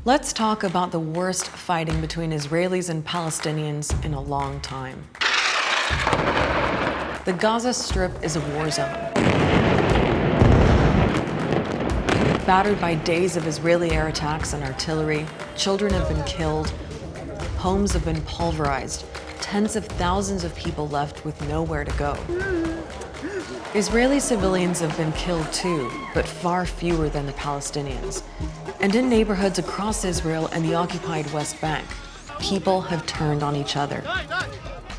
Let's talk about the worst fighting between Israelis and Palestinians in a long time. The Gaza Strip is a war zone. Battered by days of Israeli air attacks and artillery, children have been killed, homes have been pulverized, tens of thousands of people left with nowhere to go. Israeli civilians have been killed too, but far fewer than the Palestinians. And in neighborhoods across Israel and the occupied West Bank, people have turned on each other.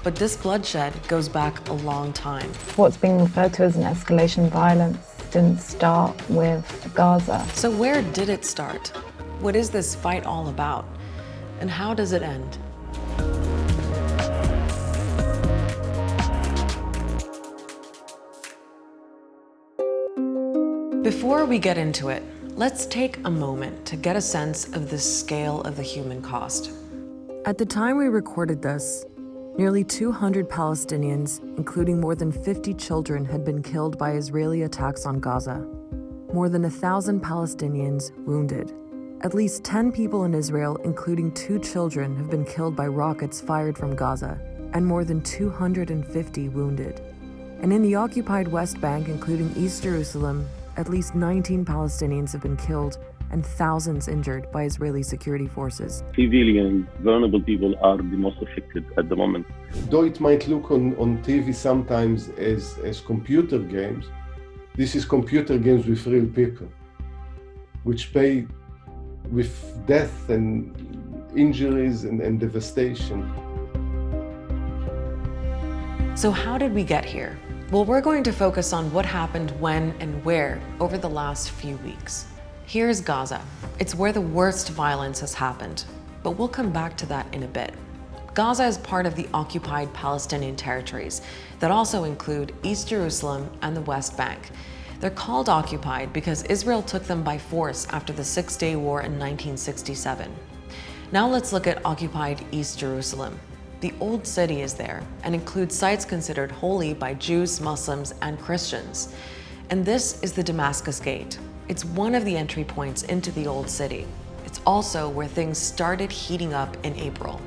But this bloodshed goes back a long time. What's being referred to as an escalation violence didn't start with Gaza. So where did it start? What is this fight all about? And how does it end? Before we get into it, let's take a moment to get a sense of the scale of the human cost. At the time we recorded this, nearly 200 Palestinians, including more than 50 children, had been killed by Israeli attacks on Gaza. More than 1,000 Palestinians wounded. At least 10 people in Israel, including 2 children, have been killed by rockets fired from Gaza, and more than 250 wounded. And in the occupied West Bank, including East Jerusalem, at least 19 Palestinians have been killed and thousands injured by Israeli security forces. Civilian, vulnerable people are the most affected at the moment. Though it might look on TV sometimes as computer games, this is computer games with real people, which pay with death and injuries and devastation. So how did we get here? Well, we're going to focus on what happened when and where over the last few weeks. Here's Gaza. It's where the worst violence has happened, but we'll come back to that in a bit. Gaza is part of the occupied Palestinian territories that also include East Jerusalem and the West Bank. They're called occupied because Israel took them by force after the Six-Day War in 1967. Now let's look at occupied East Jerusalem. The Old City is there and includes sites considered holy by Jews, Muslims, and Christians. And this is the Damascus Gate. It's one of the entry points into the Old City. It's also where things started heating up in April.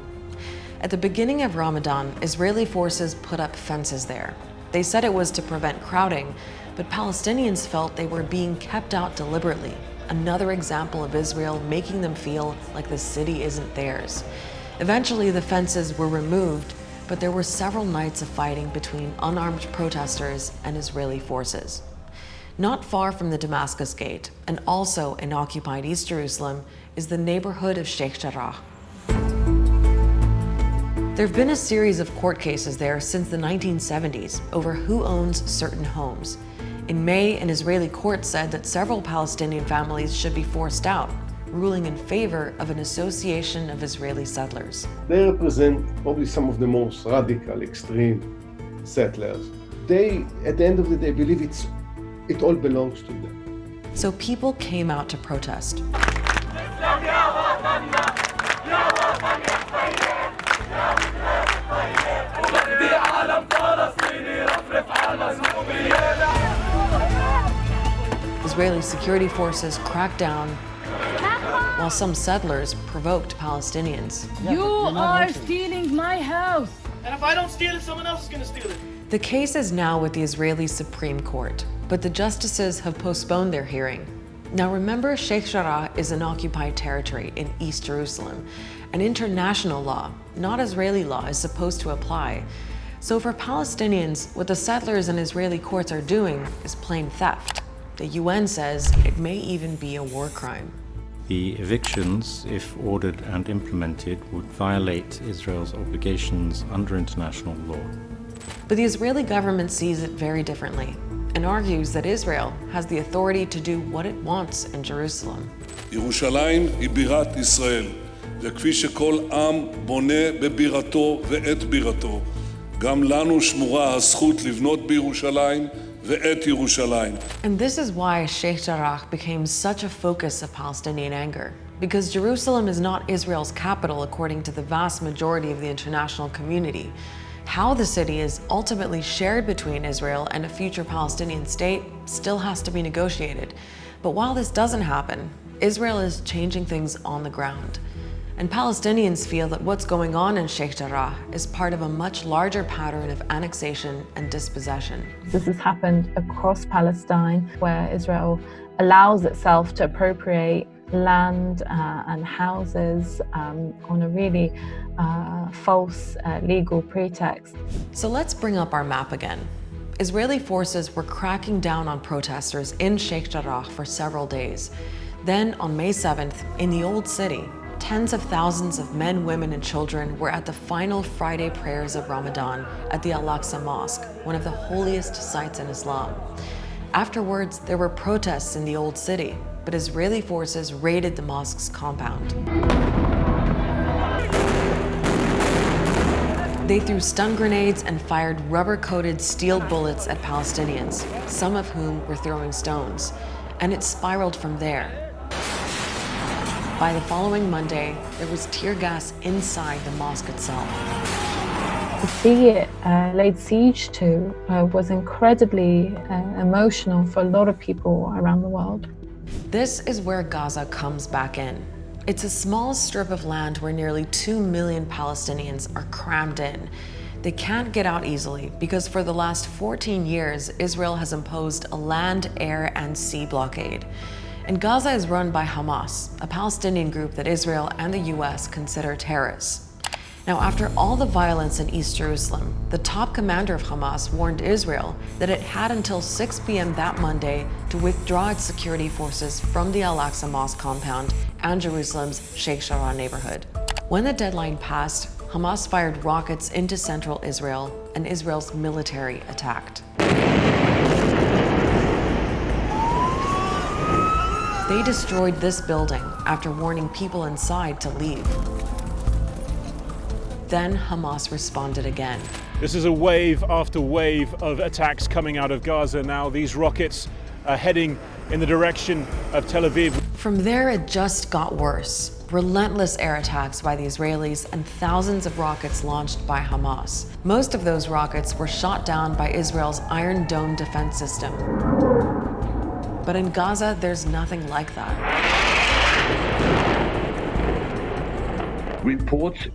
At the beginning of Ramadan, Israeli forces put up fences there. They said it was to prevent crowding, but Palestinians felt they were being kept out deliberately. Another example of Israel making them feel like the city isn't theirs. Eventually, the fences were removed, but there were several nights of fighting between unarmed protesters and Israeli forces. Not far from the Damascus Gate, and also in occupied East Jerusalem, is the neighborhood of Sheikh Jarrah. There have been a series of court cases there since the 1970s over who owns certain homes. In May, an Israeli court said that several Palestinian families should be forced out, ruling in favor of an association of Israeli settlers. They represent probably some of the most radical, extreme settlers. They, at the end of the day, believe it all belongs to them. So people came out to protest. Israeli security forces cracked down, while some settlers provoked Palestinians. You are stealing my house! And if I don't steal it, someone else is going to steal it. The case is now with the Israeli Supreme Court, but the justices have postponed their hearing. Now remember, Sheikh Jarrah is an occupied territory in East Jerusalem, and international law, not Israeli law, is supposed to apply. So for Palestinians, what the settlers and Israeli courts are doing is plain theft. The UN says it may even be a war crime. The evictions, if ordered and implemented, would violate Israel's obligations under international law. But the Israeli government sees it very differently and argues that Israel has the authority to do what it wants in Jerusalem. ירושלים היא בירת ישראל, וכפי שכל עם בונה בבירתו ואת בירתו, גם לנו שמורה הזכות לבנות בירושלים ואת ירושלים. And this is why Sheikh Jarrah became such a focus of Palestinian anger, because Jerusalem is not Israel's capital according to the vast majority of the international community. How the city is ultimately shared between Israel and a future Palestinian state still has to be negotiated. But while this doesn't happen, Israel is changing things on the ground. And Palestinians feel that what's going on in Sheikh Jarrah is part of a much larger pattern of annexation and dispossession. This has happened across Palestine, where Israel allows itself to appropriate land and houses on a really false legal pretext. So let's bring up our map again. Israeli forces were cracking down on protesters in Sheikh Jarrah for several days. Then on May 7th, in the Old City, tens of thousands of men, women, and children were at the final Friday prayers of Ramadan at the Al-Aqsa Mosque, one of the holiest sites in Islam. Afterwards, there were protests in the Old City, but Israeli forces raided the mosque's compound. They threw stun grenades and fired rubber-coated steel bullets at Palestinians, some of whom were throwing stones, and it spiraled from there. By the following Monday, there was tear gas inside the mosque itself. To see it laid siege to was incredibly emotional for a lot of people around the world. This is where Gaza comes back in. It's a small strip of land where nearly 2 million Palestinians are crammed in. They can't get out easily because for the last 14 years, Israel has imposed a land, air, and sea blockade. And Gaza is run by Hamas, a Palestinian group that Israel and the US consider terrorists. Now, after all the violence in East Jerusalem, the top commander of Hamas warned Israel that it had until 6 p.m. that Monday to withdraw its security forces from the Al-Aqsa Mosque compound and Jerusalem's Sheikh Jarrah neighborhood. When the deadline passed, Hamas fired rockets into central Israel, and Israel's military attacked. They destroyed this building after warning people inside to leave. Then Hamas responded again. This is a wave after wave of attacks coming out of Gaza now. These rockets are heading in the direction of Tel Aviv. From there, it just got worse. Relentless air attacks by the Israelis and thousands of rockets launched by Hamas. Most of those rockets were shot down by Israel's Iron Dome defense system. But in Gaza, there's nothing like that. Reports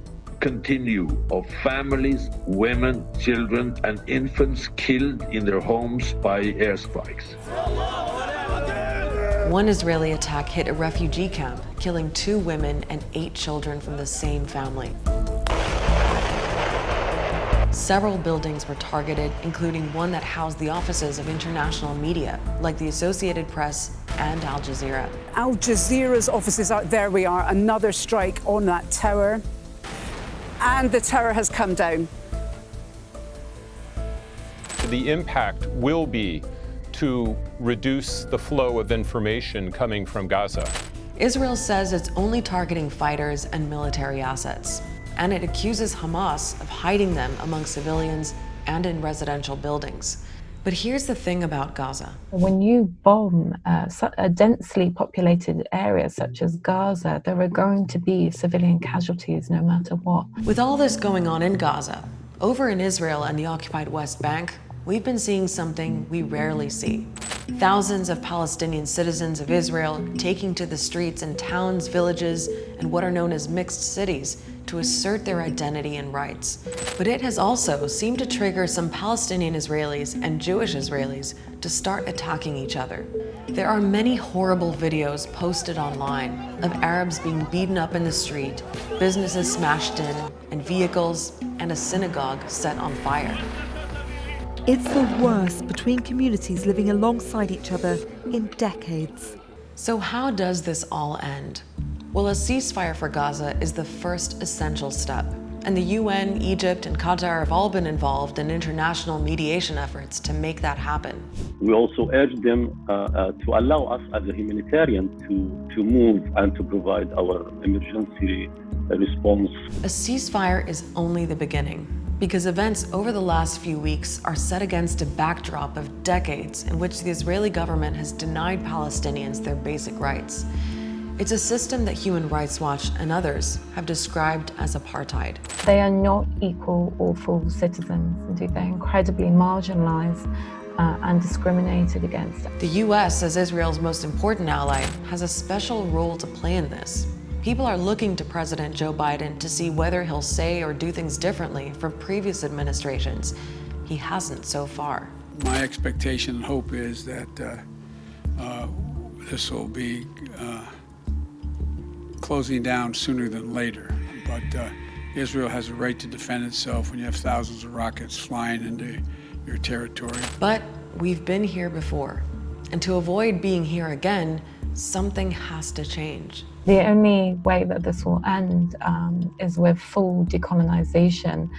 continue of families, women, children, and infants killed in their homes by airstrikes. One Israeli attack hit a refugee camp, killing 2 women and 8 children from the same family. Several buildings were targeted, including one that housed the offices of international media, like the Associated Press and Al Jazeera. Al Jazeera's offices out there we are, another strike on that tower. And the tower has come down. The impact will be to reduce the flow of information coming from Gaza. Israel says it's only targeting fighters and military assets, and it accuses Hamas of hiding them among civilians and in residential buildings. But here's the thing about Gaza. When you bomb a densely populated area such as Gaza, there are going to be civilian casualties no matter what. With all this going on in Gaza, over in Israel and the occupied West Bank, we've been seeing something we rarely see. Thousands of Palestinian citizens of Israel taking to the streets in towns, villages, and what are known as mixed cities to assert their identity and rights. But it has also seemed to trigger some Palestinian Israelis and Jewish Israelis to start attacking each other. There are many horrible videos posted online of Arabs being beaten up in the street, businesses smashed in, and vehicles and a synagogue set on fire. It's the worst between communities living alongside each other in decades. So how does this all end? Well, a ceasefire for Gaza is the first essential step, and the UN, Egypt, and Qatar have all been involved in international mediation efforts to make that happen. We also urge them to allow us as a humanitarian to move and to provide our emergency response. A ceasefire is only the beginning, because events over the last few weeks are set against a backdrop of decades in which the Israeli government has denied Palestinians their basic rights. It's a system that Human Rights Watch and others have described as apartheid. They are not equal or full citizens. Indeed, they're incredibly marginalized. and discriminated against. The US, as Israel's most important ally, has a special role to play in this. People are looking to President Joe Biden to see whether he'll say or do things differently from previous administrations. He hasn't so far. My expectation and hope is that this will be closing down sooner than later. But Israel has a right to defend itself when you have thousands of rockets flying into your territory. But we've been here before, and to avoid being here again, something has to change. The only way that this will end is with full decolonization,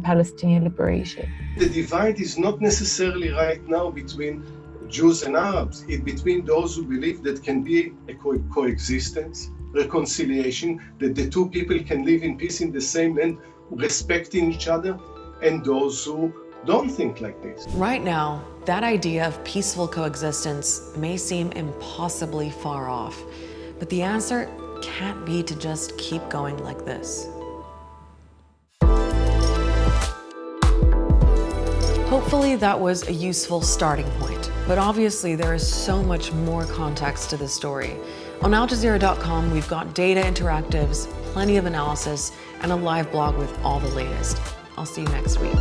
Palestinian liberation. The divide is not necessarily right now between Jews and Arabs. It's between those who believe that can be a coexistence, reconciliation, that the two people can live in peace in the same land, respecting each other, and those who don't think like this. Right now, that idea of peaceful coexistence may seem impossibly far off, but the answer can't be to just keep going like this. Hopefully that was a useful starting point, but obviously there is so much more context to this story. On AlJazeera.com, we've got data interactives, plenty of analysis, and a live blog with all the latest. I'll see you next week.